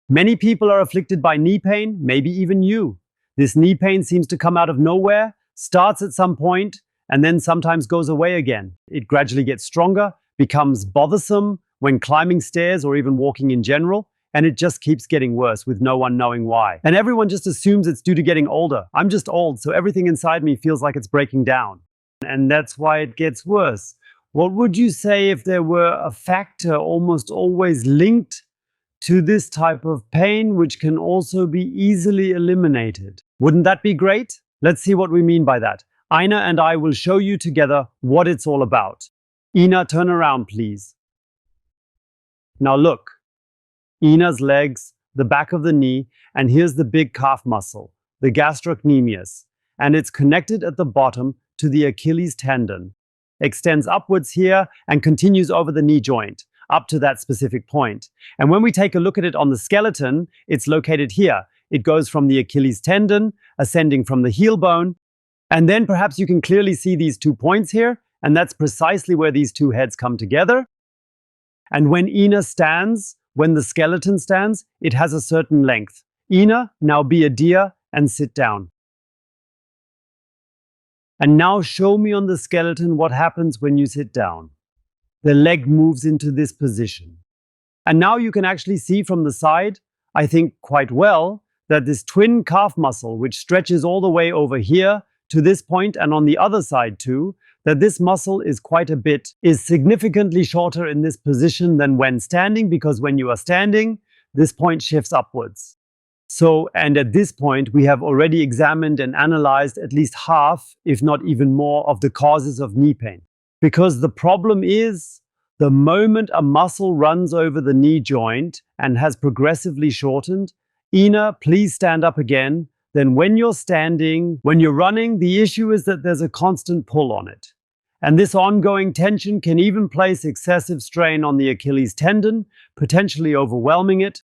Many people are afflicted by knee pain, maybe even you. This knee pain seems to come out of nowhere, starts at some point, and then sometimes goes away again. It gradually gets stronger, becomes bothersome when climbing stairs or even walking in general, and it just keeps getting worse with no one knowing why. And everyone just assumes it's due to getting older. I'm just old, so everything inside me feels like it's breaking down. And that's why it gets worse. What would you say if there were a factor almost always linked to this type of pain, which can also be easily eliminated? Wouldn't that be great? Let's see what we mean by that. Ina and I will show you together what it's all about. Ina, turn around, please. Now look. Ina's legs, the back of the knee, and here's the big calf muscle, the gastrocnemius, and it's connected at the bottom to the Achilles tendon. Extends upwards here and continues over the knee joint, up to that specific point. And when we take a look at it on the skeleton, it's located here. It goes from the Achilles tendon, ascending from the heel bone, and then perhaps you can clearly see these 2 points here, and that's precisely where these 2 heads come together. And when Ina stands, when the skeleton stands, it has a certain length. Ina, now be a deer and sit down. And now show me on the skeleton what happens when you sit down. The leg moves into this position. And now you can actually see from the side, I think quite well, that this twin calf muscle, which stretches all the way over here to this point and on the other side too, that this muscle is significantly shorter in this position than when standing, because when you are standing, this point shifts upwards. So, and at this point, we have already examined and analyzed at least half, if not even more, of the causes of knee pain. Because the problem is, the moment a muscle runs over the knee joint and has progressively shortened, Ina, please stand up again. Then when you're standing, when you're running, the issue is that there's a constant pull on it. And this ongoing tension can even place excessive strain on the Achilles tendon, potentially overwhelming it.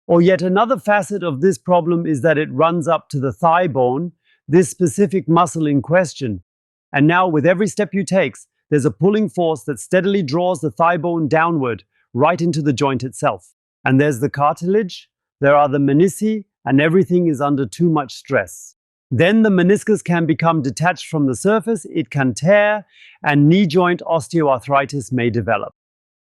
Or yet another facet of this problem is that it runs up to the thigh bone, this specific muscle in question. And now with every step you take, there's a pulling force that steadily draws the thigh bone downward, right into the joint itself. And there's the cartilage, there are the menisci, and everything is under too much stress. Then the meniscus can become detached from the surface, it can tear, and knee joint osteoarthritis may develop.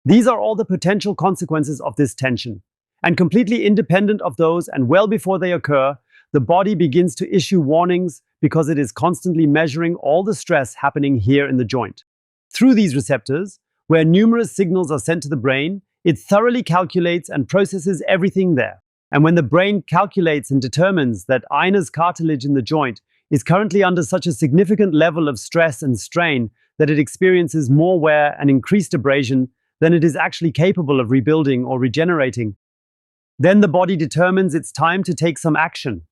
These are all the potential consequences of this tension. And completely independent of those and well before they occur, the body begins to issue warnings because it is constantly measuring all the stress happening here in the joint. Through these receptors, where numerous signals are sent to the brain, it thoroughly calculates and processes everything there. And when the brain calculates and determines that Ina's cartilage in the joint is currently under such a significant level of stress and strain that it experiences more wear and increased abrasion than it is actually capable of rebuilding or regenerating, then the body determines it's time to take some action.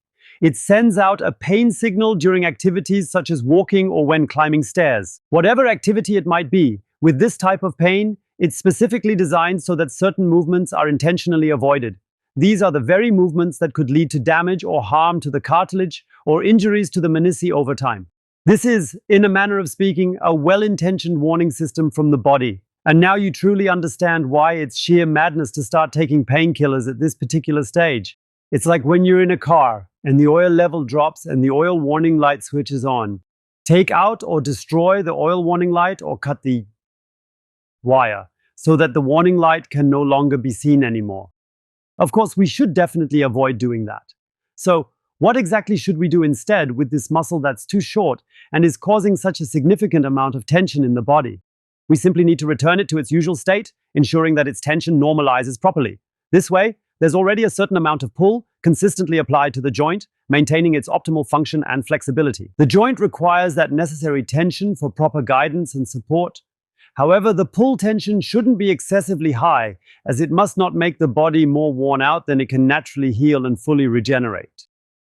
It sends out a pain signal during activities such as walking or when climbing stairs. Whatever activity it might be, with this type of pain, it's specifically designed so that certain movements are intentionally avoided. These are the very movements that could lead to damage or harm to the cartilage or injuries to the menisci over time. This is, in a manner of speaking, a well-intentioned warning system from the body. And now you truly understand why it's sheer madness to start taking painkillers at this particular stage. It's like when you're in a car and the oil level drops and the oil warning light switches on. Take out or destroy the oil warning light or cut the wire so that the warning light can no longer be seen anymore. Of course, we should definitely avoid doing that. So, what exactly should we do instead with this muscle that's too short and is causing such a significant amount of tension in the body? We simply need to return it to its usual state, ensuring that its tension normalizes properly. This way, there's already a certain amount of pull consistently applied to the joint, maintaining its optimal function and flexibility. The joint requires that necessary tension for proper guidance and support. However, the pull tension shouldn't be excessively high, as it must not make the body more worn out than it can naturally heal and fully regenerate.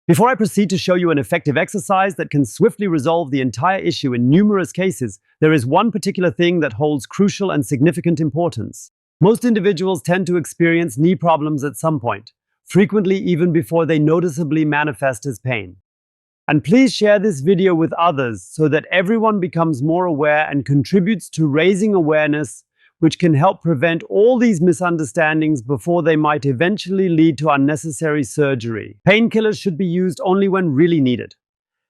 Before I proceed to show you an effective exercise that can swiftly resolve the entire issue in numerous cases, there is one particular thing that holds crucial and significant importance. Most individuals tend to experience knee problems at some point, frequently even before they noticeably manifest as pain. And please share this video with others so that everyone becomes more aware and contributes to raising awareness which can help prevent all these misunderstandings before they might eventually lead to unnecessary surgery. Painkillers should be used only when really needed.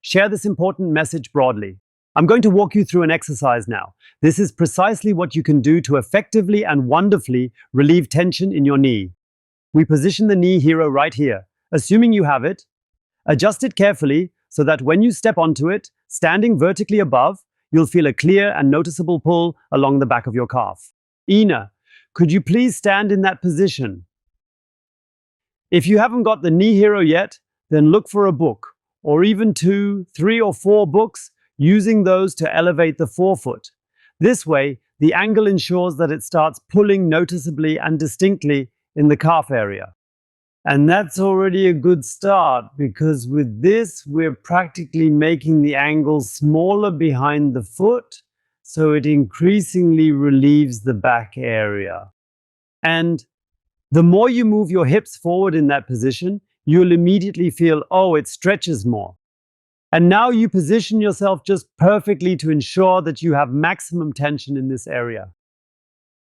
Share this important message broadly. I'm going to walk you through an exercise now. This is precisely what you can do to effectively and wonderfully relieve tension in your knee. We position the knee hero right here, assuming you have it. Adjust it carefully so that when you step onto it, standing vertically above, you'll feel a clear and noticeable pull along the back of your calf. Ina, could you please stand in that position? If you haven't got the knee hero yet, then look for a book, or even 2, 3, or 4 books, using those to elevate the forefoot. This way, the angle ensures that it starts pulling noticeably and distinctly in the calf area. And that's already a good start, because with this, we're practically making the angle smaller behind the foot, so it increasingly relieves the back area. And the more you move your hips forward in that position, you'll immediately feel, oh, it stretches more. And now you position yourself just perfectly to ensure that you have maximum tension in this area.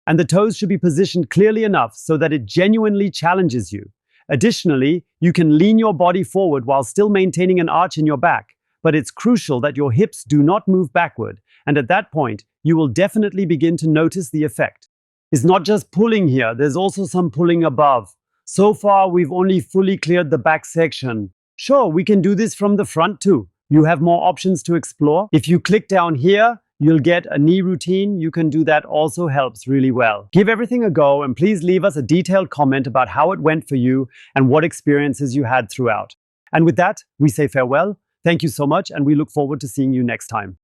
And the toes should be positioned clearly enough so that it genuinely challenges you. Additionally, you can lean your body forward while still maintaining an arch in your back, but it's crucial that your hips do not move backward, and at that point, you will definitely begin to notice the effect. It's not just pulling here, there's also some pulling above. So far, we've only fully cleared the back section. Sure, we can do this from the front too. You have more options to explore. If you click down here, you'll get a knee routine. You can do that, also helps really well. Give everything a go and please leave us a detailed comment about how it went for you and what experiences you had throughout. And with that, we say farewell. Thank you so much and we look forward to seeing you next time.